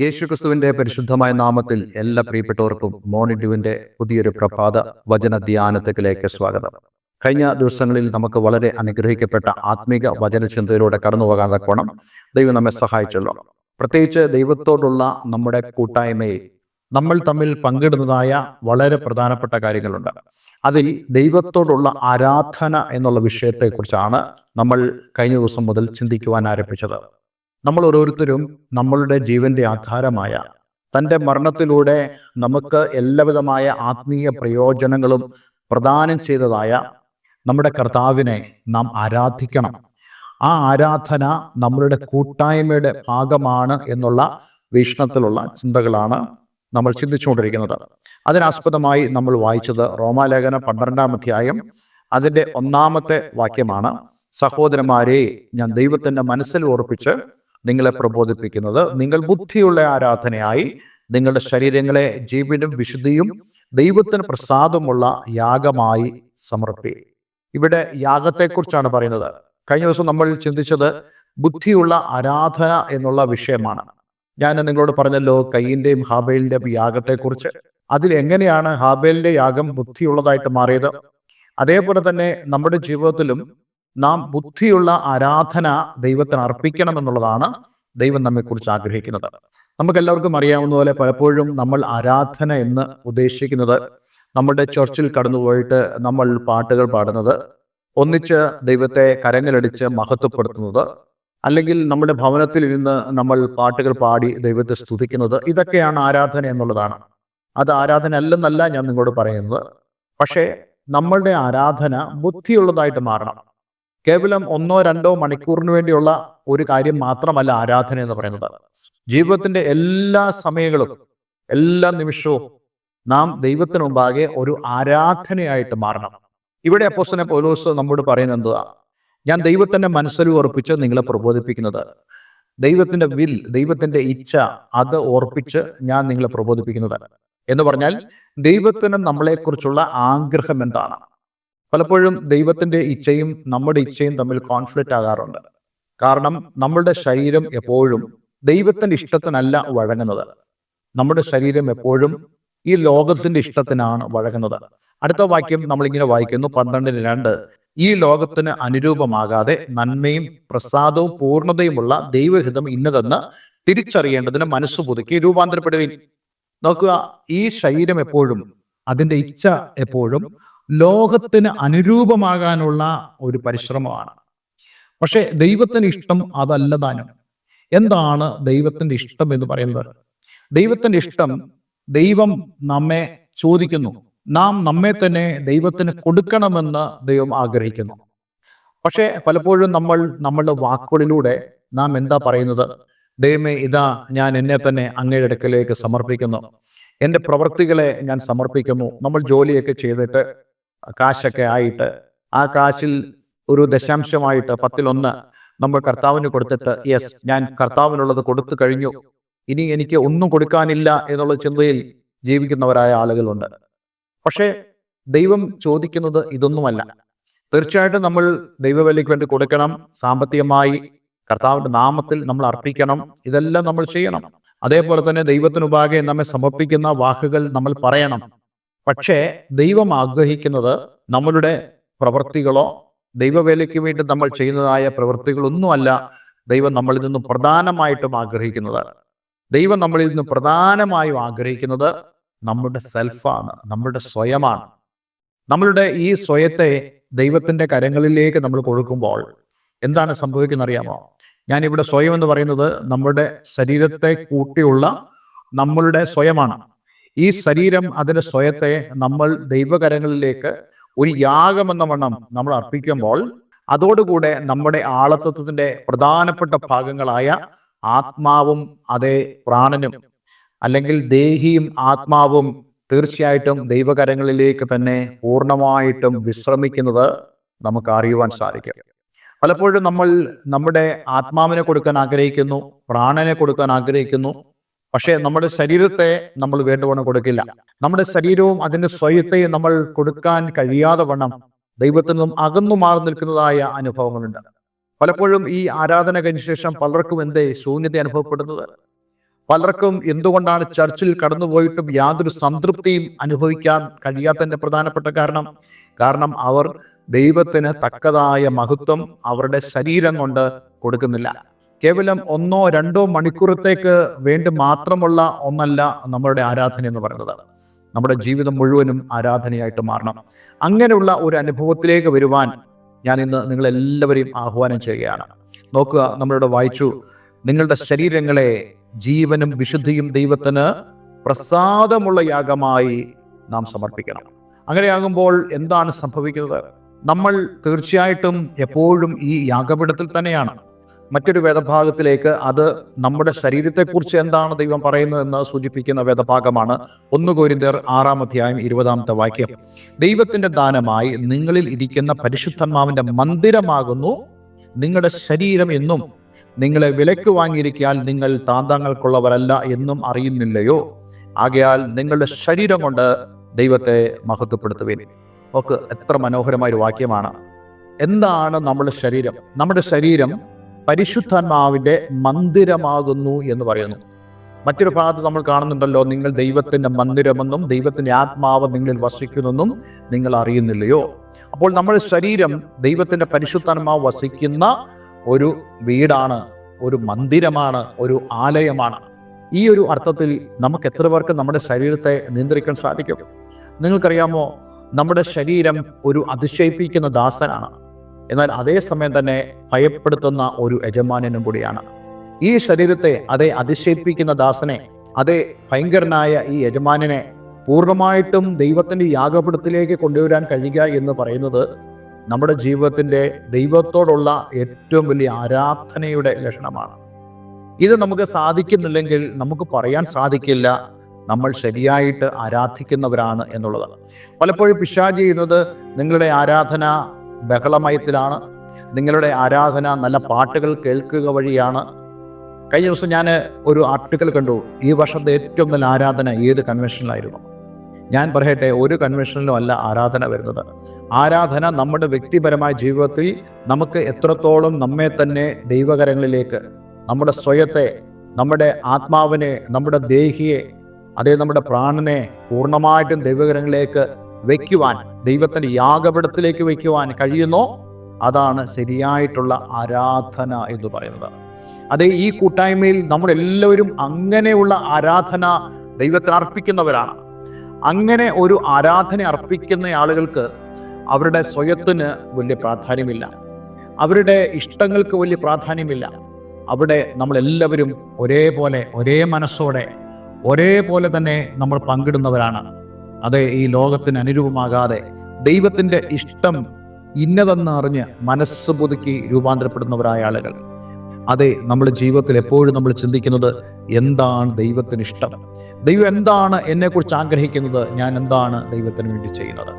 യേശുക്രിസ്തുവിന്റെ പരിശുദ്ധമായ നാമത്തിൽ എല്ലാ പ്രിയപ്പെട്ടവർക്കും മോർണിംഗ് ഡ്യൂവിന്റെ പുതിയൊരു പ്രഭാത വചന ധ്യാനത്തിലേക്ക് സ്വാഗതം. കഴിഞ്ഞ ദിവസങ്ങളിൽ നമുക്ക് വളരെ അനുഗ്രഹിക്കപ്പെട്ട ആത്മീക വചനചിന്തയിലൂടെ കടന്നു പോകാൻ തക്കോണം ദൈവം നമ്മെ സഹായിച്ചല്ലോ. പ്രത്യേകിച്ച് ദൈവത്തോടുള്ള നമ്മുടെ കൂട്ടായ്മയിൽ നമ്മൾ തമ്മിൽ പങ്കിടുന്നതായ വളരെ പ്രധാനപ്പെട്ട കാര്യങ്ങളുണ്ട്. അതിൽ ദൈവത്തോടുള്ള ആരാധന എന്നുള്ള വിഷയത്തെക്കുറിച്ചാണ് നമ്മൾ കഴിഞ്ഞ ദിവസം മുതൽ ചിന്തിക്കുവാൻ ആരംഭിച്ചത്. നമ്മൾ ഓരോരുത്തരും നമ്മളുടെ ജീവന്റെ ആധാരമായ തൻ്റെ മരണത്തിലൂടെ നമുക്ക് എല്ലാവിധമായ ആത്മീയ പ്രയോജനങ്ങളും പ്രദാനം ചെയ്തതായ നമ്മുടെ കർത്താവിനെ നാം ആരാധിക്കണം. ആ ആരാധന നമ്മളുടെ കൂട്ടായ്മയുടെ ഭാഗമാണ് എന്നുള്ള വീക്ഷണത്തിലുള്ള ചിന്തകളാണ് നമ്മൾ ചിന്തിച്ചുകൊണ്ടിരിക്കുന്നത്. അതിനാസ്പദമായി നമ്മൾ വായിച്ചത് റോമാലേഖനം 12-ാം അധ്യായം അതിൻ്റെ 1-ാമത്തെ വാക്യമാണ്. സഹോദരന്മാരെ, ഞാൻ ദൈവത്തിൻ്റെ മനസ്സിൽ ഓർപ്പിച്ച് നിങ്ങളെ പ്രബോധിപ്പിക്കുന്നത്, നിങ്ങൾ ബുദ്ധിയുള്ള ആരാധനയായി നിങ്ങളുടെ ശരീരങ്ങളെ ജീവനും വിശുദ്ധിയും ദൈവത്തിന് പ്രസാദമുള്ള യാഗമായി സമർപ്പിക്കുക. ഇവിടെ യാഗത്തെക്കുറിച്ചാണ് പറയുന്നത്. കഴിഞ്ഞ ദിവസം നമ്മൾ ചിന്തിച്ചത് ബുദ്ധിയുള്ള ആരാധന എന്നുള്ള വിഷയമാണ്. ഞാൻ നിങ്ങളോട് പറഞ്ഞല്ലോ കയീന്റെയും ഹാബേലിന്റെയും യാഗത്തെക്കുറിച്ച്. അതിൽ എങ്ങനെയാണ് ഹാബേലിന്റെ യാഗം ബുദ്ധിയുള്ളതായിട്ട് മാറിയത്? അതേപോലെ തന്നെ നമ്മുടെ ജീവിതത്തിലും നാം ബുദ്ധിയുള്ള ആരാധന ദൈവത്തിന് അർപ്പിക്കണം എന്നുള്ളതാണ് ദൈവം നമ്മെക്കുറിച്ച് ആഗ്രഹിക്കുന്നത്. നമുക്കെല്ലാവർക്കും അറിയാവുന്ന പോലെ പലപ്പോഴും നമ്മൾ ആരാധന എന്ന് ഉദ്ദേശിക്കുന്നത് നമ്മുടെ ചർച്ചിൽ കടന്നുപോയിട്ട് നമ്മൾ പാട്ടുകൾ പാടുന്നത്, ഒന്നിച്ച് ദൈവത്തെ കരങ്ങളടിച്ച് മഹത്വപ്പെടുത്തുന്നത്, അല്ലെങ്കിൽ നമ്മുടെ ഭവനത്തിൽ ഇരുന്ന് നമ്മൾ പാട്ടുകൾ പാടി ദൈവത്തെ സ്തുതിക്കുന്നത്, ഇതൊക്കെയാണ് ആരാധന എന്നുള്ളതാണ്. അത് ആരാധന അല്ലെന്നല്ല ഞാൻ നിങ്ങളോട് പറയുന്നത്. പക്ഷേ നമ്മളുടെ ആരാധന ബുദ്ധിയുള്ളതായിട്ട് മാറണം. കേവലം 1-2 മണിക്കൂറിന് വേണ്ടിയുള്ള ഒരു കാര്യം മാത്രമല്ല ആരാധന എന്ന് പറയുന്നത്. ജീവിതത്തിന്റെ എല്ലാ സമയങ്ങളും എല്ലാ നിമിഷവും നാം ദൈവത്തിന് മുമ്പാകെ ഒരു ആരാധനയായിട്ട് മാറണം. ഇവിടെ അപ്പോസ്തലൻ പൗലോസ് നമ്മോട് പറയുന്നത് എന്തുവാ? ഞാൻ ദൈവത്തിന്റെ മനസ്സിൽ ഓർപ്പിച്ച് നിങ്ങളെ പ്രബോധിപ്പിക്കുന്നത്, ദൈവത്തിന്റെ വിൽ, ദൈവത്തിന്റെ ഇച്ഛ, അത് ഓർപ്പിച്ച് ഞാൻ നിങ്ങളെ പ്രബോധിപ്പിക്കുന്നത് എന്ന് പറഞ്ഞാൽ ദൈവത്തിന് നമ്മളെക്കുറിച്ചുള്ള ആഗ്രഹം എന്താണ്? പലപ്പോഴും ദൈവത്തിന്റെ ഇച്ഛയും നമ്മുടെ ഇച്ഛയും തമ്മിൽ കോൺഫ്ലിക്റ്റ് ആകാറുണ്ട്. കാരണം നമ്മളുടെ ശരീരം എപ്പോഴും ദൈവത്തിന്റെ ഇഷ്ടത്തിനല്ല വഴങ്ങുന്നത്. നമ്മുടെ ശരീരം എപ്പോഴും ഈ ലോകത്തിന്റെ ഇഷ്ടത്തിനാണ് വഴങ്ങുന്നത്. അടുത്ത വാക്യം നമ്മളിങ്ങനെ വായിക്കുന്നു, 12:2, ഈ ലോകത്തിന് അനുരൂപമാകാതെ നന്മയും പ്രസാദവും പൂർണ്ണതയുമുള്ള ദൈവഹിതം ഇന്നതെന്ന് തിരിച്ചറിയേണ്ടതിന് മനസ്സ് പുതുക്കി രൂപാന്തരപ്പെടുകയും. നോക്കുക, ഈ ശരീരം എപ്പോഴും, അതിൻ്റെ ഇച്ഛ എപ്പോഴും ലോകത്തിന് അനുരൂപമാകാനുള്ള ഒരു പരിശ്രമമാണ്. പക്ഷെ ദൈവത്തിന് ഇഷ്ടം അതല്ല താനും. എന്താണ് ദൈവത്തിന്റെ ഇഷ്ടം എന്ന് പറയുന്നത്? ദൈവത്തിന്റെ ഇഷ്ടം, ദൈവം നമ്മെ ചോദിക്കുന്നു, നാം നമ്മെ തന്നെ ദൈവത്തിന് കൊടുക്കണമെന്ന് ദൈവം ആഗ്രഹിക്കുന്നു. പക്ഷെ പലപ്പോഴും നമ്മൾ നമ്മളുടെ വാക്കുകളിലൂടെ നാം എന്താ പറയുന്നത്? ദൈവമേ, ഇതാ ഞാൻ എന്നെ തന്നെ അങ്ങയുടെ അടുക്കലേക്ക് സമർപ്പിക്കുന്നു, എൻ്റെ പ്രവൃത്തികളെ ഞാൻ സമർപ്പിക്കുന്നു. നമ്മൾ ജോലിയൊക്കെ ചെയ്തിട്ട് കാശൊക്കെ ആയിട്ട് ആ കാശിൽ ഒരു ദശാംശമായിട്ട് 10-1 നമ്മൾ കർത്താവിന് കൊടുത്തിട്ട്, യെസ്, ഞാൻ കർത്താവിനുള്ളത് കൊടുത്തു കഴിഞ്ഞു, ഇനി എനിക്ക് ഒന്നും കൊടുക്കാനില്ല എന്നുള്ള ചിന്തയിൽ ജീവിക്കുന്നവരായ ആളുകളുണ്ട്. പക്ഷേ ദൈവം ചോദിക്കുന്നത് ഇതൊന്നുമല്ല. തീർച്ചയായിട്ടും നമ്മൾ ദൈവവേലയ്ക്ക് വേണ്ടി കൊടുക്കണം, സാമ്പത്തികമായി കർത്താവിന്റെ നാമത്തിൽ നമ്മൾ അർപ്പിക്കണം, ഇതെല്ലാം നമ്മൾ ചെയ്യണം. അതേപോലെ തന്നെ ദൈവത്തിനുപാകെ നമ്മെ സമർപ്പിക്കുന്ന വാക്കുകൾ നമ്മൾ പറയണം. പക്ഷേ ദൈവം ആഗ്രഹിക്കുന്നത് നമ്മളുടെ പ്രവൃത്തികളോ ദൈവവേലയ്ക്ക് വേണ്ടി നമ്മൾ ചെയ്യുന്നതായ പ്രവൃത്തികളൊന്നുമല്ല ദൈവം നമ്മളിൽ നിന്നും പ്രധാനമായിട്ടും ആഗ്രഹിക്കുന്നത്. ദൈവം നമ്മളിൽ നിന്ന് പ്രധാനമായും ആഗ്രഹിക്കുന്നത് നമ്മുടെ സെൽഫാണ്, നമ്മുടെ സ്വയമാണ്. നമ്മളുടെ ഈ സ്വയത്തെ ദൈവത്തിന്റെ കരങ്ങളിലേക്ക് നമ്മൾ കൊടുക്കുമ്പോൾ എന്താണ് സംഭവിക്കുന്നത് അറിയാമോ? ഞാനിവിടെ സ്വയം എന്ന് പറയുന്നത് നമ്മുടെ ശരീരത്തെ കൂട്ടിയുള്ള നമ്മളുടെ സ്വയമാണ്. ഈ ശരീരം, അതിന്റെ സ്വയത്തെ നമ്മൾ ദൈവകരങ്ങളിലേക്ക് ഒരു യാഗമെന്ന വണ്ണം നമ്മൾ അർപ്പിക്കുമ്പോൾ അതോടുകൂടെ നമ്മുടെ ആളത്വത്തിന്റെ പ്രധാനപ്പെട്ട ഭാഗങ്ങളായ ആത്മാവും അതേ പ്രാണനും, അല്ലെങ്കിൽ ദേഹിയും ആത്മാവും തീർച്ചയായിട്ടും ദൈവകരങ്ങളിലേക്ക് തന്നെ പൂർണ്ണമായിട്ടും വിശ്രമിക്കുന്നത് നമുക്ക് അറിയുവാൻ സാധിക്കും. പലപ്പോഴും നമ്മൾ നമ്മുടെ ആത്മാവിനെ കൊടുക്കാൻ ആഗ്രഹിക്കുന്നു, പ്രാണനെ കൊടുക്കാൻ ആഗ്രഹിക്കുന്നു, പക്ഷേ നമ്മുടെ ശരീരത്തെ നമ്മൾ വേണ്ടുവണ്ണം കൊടുക്കില്ല. നമ്മുടെ ശരീരവും അതിൻ്റെ സ്വയത്തെയും നമ്മൾ കൊടുക്കാൻ കഴിയാതെ വണ്ണം ദൈവത്തിൽ നിന്നും അകന്നു മാറി നിൽക്കുന്നതായ അനുഭവങ്ങളുണ്ട്. പലപ്പോഴും ഈ ആരാധന കഴിഞ്ഞ ശേഷം പലർക്കും എന്തേ ശൂന്യത അനുഭവപ്പെടുന്നത്? പലർക്കും എന്തുകൊണ്ടാണ് ചർച്ചിൽ കടന്നുപോയിട്ടും യാതൊരു സംതൃപ്തിയും അനുഭവിക്കാൻ കഴിയാത്തതിന്റെ പ്രധാനപ്പെട്ട കാരണം അവർ ദൈവത്തിന് തക്കതായ മഹത്വം അവരുടെ ശരീരം കൊണ്ട് കൊടുക്കുന്നില്ല. കേവലം 1-2 മണിക്കൂറത്തേക്ക് വേണ്ടി മാത്രമുള്ള ഒന്നല്ല നമ്മളുടെ ആരാധന എന്ന് പറയുന്നത്. നമ്മുടെ ജീവിതം മുഴുവനും ആരാധനയായിട്ട് മാറണം. അങ്ങനെയുള്ള ഒരു അനുഭവത്തിലേക്ക് വരുവാൻ ഞാൻ ഇന്ന് നിങ്ങളെല്ലാവരെയും ആഹ്വാനം ചെയ്യുകയാണ്. നോക്കുക, നമ്മളിവിടെ വായിച്ചു, നിങ്ങളുടെ ശരീരങ്ങളെ ജീവനും വിശുദ്ധിയും ദൈവത്തിന് പ്രസാദമുള്ള യാഗമായി നാം സമർപ്പിക്കണം. അങ്ങനെയാകുമ്പോൾ എന്താണ് സംഭവിക്കുന്നത്? നമ്മൾ തീർച്ചയായിട്ടും എപ്പോഴും ഈ യാഗപീഠത്തിൽ തന്നെയാണ്. മറ്റൊരു വേദഭാഗത്തിലേക്ക് അത് നമ്മുടെ ശരീരത്തെക്കുറിച്ച് എന്താണ് ദൈവം പറയുന്നതെന്ന് സൂചിപ്പിക്കുന്ന വേദഭാഗമാണ് 1 കൊരിന്ത്യർ 6-20 വാക്യം. ദൈവത്തിന്റെ ദാനമായി നിങ്ങളിൽ ഇരിക്കുന്ന പരിശുദ്ധാത്മാവിന്റെ മന്ദിരമാകുന്നു നിങ്ങളുടെ ശരീരം എന്നും നിങ്ങളെ വിലയ്ക്ക് വാങ്ങിയിരിക്കാൻ നിങ്ങൾ താന്തങ്ങൾക്കുള്ളവരല്ല എന്നും അറിയുന്നില്ലയോ? ആകയാൽ നിങ്ങളുടെ ശരീരം കൊണ്ട് ദൈവത്തെ മഹത്വപ്പെടുത്തുവിൻ. ഒക്കെ എത്ര മനോഹരമായ ഒരു വാക്യമാണ്. എന്താണ് നമ്മുടെ ശരീരം? നമ്മുടെ ശരീരം പരിശുദ്ധാത്മാവിന്റെ മന്ദിരമാകുന്നു എന്ന് പറയുന്നു. മറ്റൊരു ഭാഗത്ത് നമ്മൾ കാണുന്നുണ്ടല്ലോ, നിങ്ങൾ ദൈവത്തിന്റെ മന്ദിരമെന്നും ദൈവത്തിന്റെ ആത്മാവ് നിങ്ങളിൽ വസിക്കുന്നെന്നും നിങ്ങൾ അറിയുന്നില്ലയോ? അപ്പോൾ നമ്മുടെ ശരീരം ദൈവത്തിന്റെ പരിശുദ്ധാത്മാവ് വസിക്കുന്ന ഒരു വീടാണ്, ഒരു മന്ദിരമാണ്, ഒരു ആലയമാണ്. ഈ ഒരു അർത്ഥത്തിൽ നമുക്ക് എത്ര പേർക്ക് നമ്മുടെ ശരീരത്തെ നിയന്ത്രിക്കാൻ സാധിക്കും? നിങ്ങൾക്കറിയാമോ, നമ്മുടെ ശരീരം ഒരു അതിശയിപ്പിക്കുന്ന ദാസനാണ്, എന്നാൽ അതേസമയം തന്നെ ഭയപ്പെടുത്തുന്ന ഒരു യജമാനനും കൂടിയാണ്. ഈ ശരീരത്തെ, അതേ അതിശയിപ്പിക്കുന്ന ദാസനെ, അതേ ഭയങ്കരനായ ഈ യജമാനനെ പൂർണ്ണമായിട്ടും ദൈവത്തിന്റെ യാഗപീഠത്തിലേക്ക് കൊണ്ടുവരാൻ കഴിയുക എന്ന് പറയുന്നത് നമ്മുടെ ജീവിതത്തിന്റെ ദൈവത്തോടുള്ള ഏറ്റവും വലിയ ആരാധനയുടെ ലക്ഷണമാണ്. ഇത് നമുക്ക് സാധിക്കുന്നില്ലെങ്കിൽ നമുക്ക് പറയാൻ സാധിക്കില്ല നമ്മൾ ശരിയായിട്ട് ആരാധിക്കുന്നവരാണ് എന്നുള്ളത്. പലപ്പോഴും പിശാച് ചെയ്യുന്നത് നിങ്ങളുടെ ആരാധന ബഹളമയത്തിലാണ്, നിങ്ങളുടെ ആരാധന നല്ല പാട്ടുകൾ കേൾക്കുക വഴിയാണ്. കഴിഞ്ഞ ദിവസം ഞാൻ ഒരു ആർട്ടിക്കിൾ കണ്ടു, ഈ വർഷത്തെ ഏറ്റവും നല്ല ആരാധന ഏത് കൺവെൻഷനിലായിരുന്നു? ഞാൻ പറയട്ടെ, ഒരു കൺവെൻഷനിലും അല്ല ആരാധന വരുന്നത്. ആരാധന നമ്മുടെ വ്യക്തിപരമായ ജീവിതത്തിൽ നമുക്ക് എത്രത്തോളം നമ്മെ തന്നെ ദൈവകരങ്ങളിലേക്ക്, നമ്മുടെ സ്വയത്തെ, നമ്മുടെ ആത്മാവിനെ, നമ്മുടെ ദേഹിയെ, അതേ നമ്മുടെ പ്രാണനെ പൂർണ്ണമായിട്ടും ദൈവകരങ്ങളിലേക്ക് വയ്ക്കുവാൻ, ദൈവത്തിന്റെ യാഗപീഠത്തിലേക്ക് വയ്ക്കുവാൻ കഴിയുന്നോ അതാണ് ശരിയായിട്ടുള്ള ആരാധന എന്ന് പറയുന്നത്. അതേ ഈ കൂട്ടായ്മയിൽ നമ്മളെല്ലാവരും അങ്ങനെയുള്ള ആരാധന ദൈവത്തിന് അർപ്പിക്കുന്നവരാണ്. അങ്ങനെ ഒരു ആരാധന അർപ്പിക്കുന്ന ആളുകൾക്ക് അവരുടെ സ്വയത്തിന് വലിയ പ്രാധാന്യമില്ല, അവരുടെ ഇഷ്ടങ്ങൾക്ക് വലിയ പ്രാധാന്യമില്ല. അവിടെ നമ്മളെല്ലാവരും ഒരേപോലെ, ഒരേ മനസ്സോടെ, ഒരേപോലെ തന്നെ നമ്മൾ പങ്കിടുന്നവരാണ്. അത് ഈ ലോകത്തിന് അനുരൂപമാകാതെ ദൈവത്തിൻ്റെ ഇഷ്ടം ഇന്നതെന്ന് അറിഞ്ഞ് മനസ്സ് പുതുക്കി രൂപാന്തരപ്പെടുന്നവരായ ആളുകൾ. അതെ, നമ്മുടെ ജീവിതത്തിൽ എപ്പോഴും നമ്മൾ ചിന്തിക്കുന്നത് എന്താണ് ദൈവത്തിന് ഇഷ്ടം, ദൈവം എന്താണ് എന്നെക്കുറിച്ച് ആഗ്രഹിക്കുന്നത്, ഞാൻ എന്താണ് ദൈവത്തിന് വേണ്ടി ചെയ്യുന്നത്.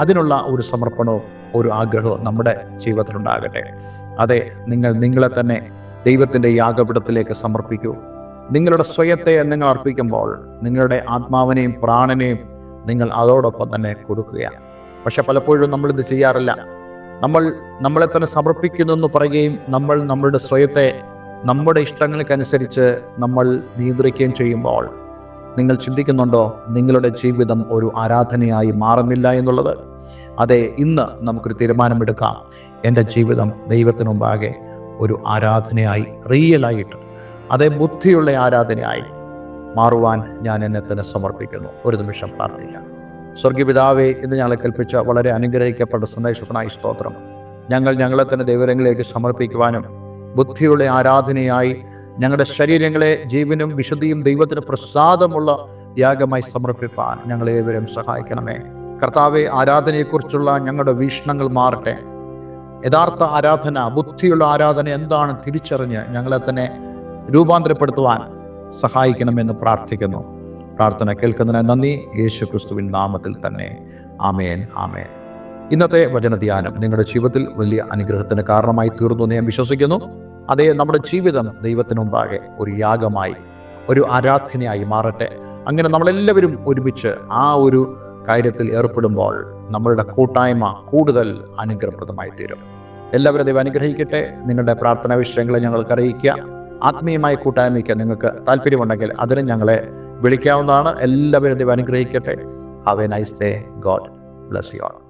അതിനുള്ള ഒരു സമർപ്പണവും ഒരു ആഗ്രഹവും നമ്മുടെ ജീവിതത്തിലുണ്ടാകട്ടെ. അതെ, നിങ്ങളെ തന്നെ ദൈവത്തിൻ്റെ യാഗപീഠത്തിലേക്ക് സമർപ്പിക്കൂ. നിങ്ങളുടെ സ്വയത്തെ നിങ്ങൾ അർപ്പിക്കുമ്പോൾ നിങ്ങളുടെ ആത്മാവിനെയും പ്രാണനെയും നിങ്ങൾ അതോടൊപ്പം തന്നെ കൊടുക്കുകയാണ്. പക്ഷെ പലപ്പോഴും നമ്മളിത് ചെയ്യാറില്ല. നമ്മളെ തന്നെ സമർപ്പിക്കുന്നു എന്ന് പറയുകയും നമ്മളുടെ സ്വയത്തെ നമ്മുടെ ഇഷ്ടങ്ങൾക്കനുസരിച്ച് നമ്മൾ നിയന്ത്രിക്കുകയും ചെയ്യുമ്പോൾ നിങ്ങൾ ചിന്തിക്കുന്നുണ്ടോ നിങ്ങളുടെ ജീവിതം ഒരു ആരാധനയായി മാറുന്നില്ല എന്നുള്ളത്? അതെ, ഇന്ന് നമുക്കൊരു തീരുമാനമെടുക്കാം. എൻ്റെ ജീവിതം ദൈവത്തിന് മുമ്പാകെ ഒരു ആരാധനയായി, റിയലായിട്ട്, അതേ ബുദ്ധിയുള്ള ആരാധനയായി മാറുവാൻ ഞാൻ എന്നെ തന്നെ സമർപ്പിക്കുന്നു. ഒരു നിമിഷം പ്രാർത്ഥിക്കാം. സ്വർഗീയപിതാവേ, ഇന്ന് ഞങ്ങളെ കൽപ്പിച്ച വളരെ അനുഗ്രഹിക്കപ്പെട്ട സന്ദേശത്തിനായി സ്തോത്രം. ഞങ്ങളെ തന്നെ ദൈവങ്ങളിലേക്ക് സമർപ്പിക്കുവാനും ബുദ്ധിയുള്ള ആരാധനയായി ഞങ്ങളുടെ ശരീരങ്ങളെ ജീവനും വിശുദ്ധിയും ദൈവത്തിന് പ്രസാദമുള്ള യാഗമായി സമർപ്പിക്കാൻ ഞങ്ങളേവരും സഹായിക്കണമേ. കർത്താവെ, ആരാധനയെക്കുറിച്ചുള്ള ഞങ്ങളുടെ വീക്ഷണങ്ങൾ മാറട്ടെ. യഥാർത്ഥ ആരാധന, ബുദ്ധിയുള്ള ആരാധന എന്താണ് തിരിച്ചറിഞ്ഞ് ഞങ്ങളെ തന്നെ രൂപാന്തരപ്പെടുത്തുവാൻ സഹായിക്കണമെന്ന് പ്രാർത്ഥിക്കുന്നു. പ്രാർത്ഥന കേൾക്കുന്നതിന് നന്ദി. യേശുക്രിസ്തുവിൻ നാമത്തിൽ തന്നെ. ആമേൻ, ആമേൻ. ഇന്നത്തെ വചനധ്യാനം നിങ്ങളുടെ ജീവിതത്തിൽ വലിയ അനുഗ്രഹത്തിന് കാരണമായി തീർന്നു എന്ന് ഞാൻ വിശ്വസിക്കുന്നു. അതേ, നമ്മുടെ ജീവിതം ദൈവത്തിന് മുമ്പാകെ ഒരു യാഗമായി, ഒരു ആരാധനയായി മാറട്ടെ. അങ്ങനെ നമ്മളെല്ലാവരും ഒരുമിച്ച് ആ ഒരു കാര്യത്തിൽ ഏർപ്പെടുമ്പോൾ നമ്മളുടെ കൂട്ടായ്മ കൂടുതൽ അനുഗ്രഹപ്രദമായി തീരും. എല്ലാവരും ദൈവം അനുഗ്രഹിക്കട്ടെ. നിങ്ങളുടെ പ്രാർത്ഥനാ വിഷയങ്ങളെ ഞങ്ങൾക്ക് അറിയിക്കുക. ആത്മീയമായ കൂട്ടായ്മയ്ക്ക് നിങ്ങൾക്ക് താല്പര്യമുണ്ടെങ്കിൽ അതിനും ഞങ്ങളെ വിളിക്കാവുന്നതാണ്. എല്ലാവരും ദൈവം അനുഗ്രഹിക്കട്ടെ. Have A nice day. God bless you all.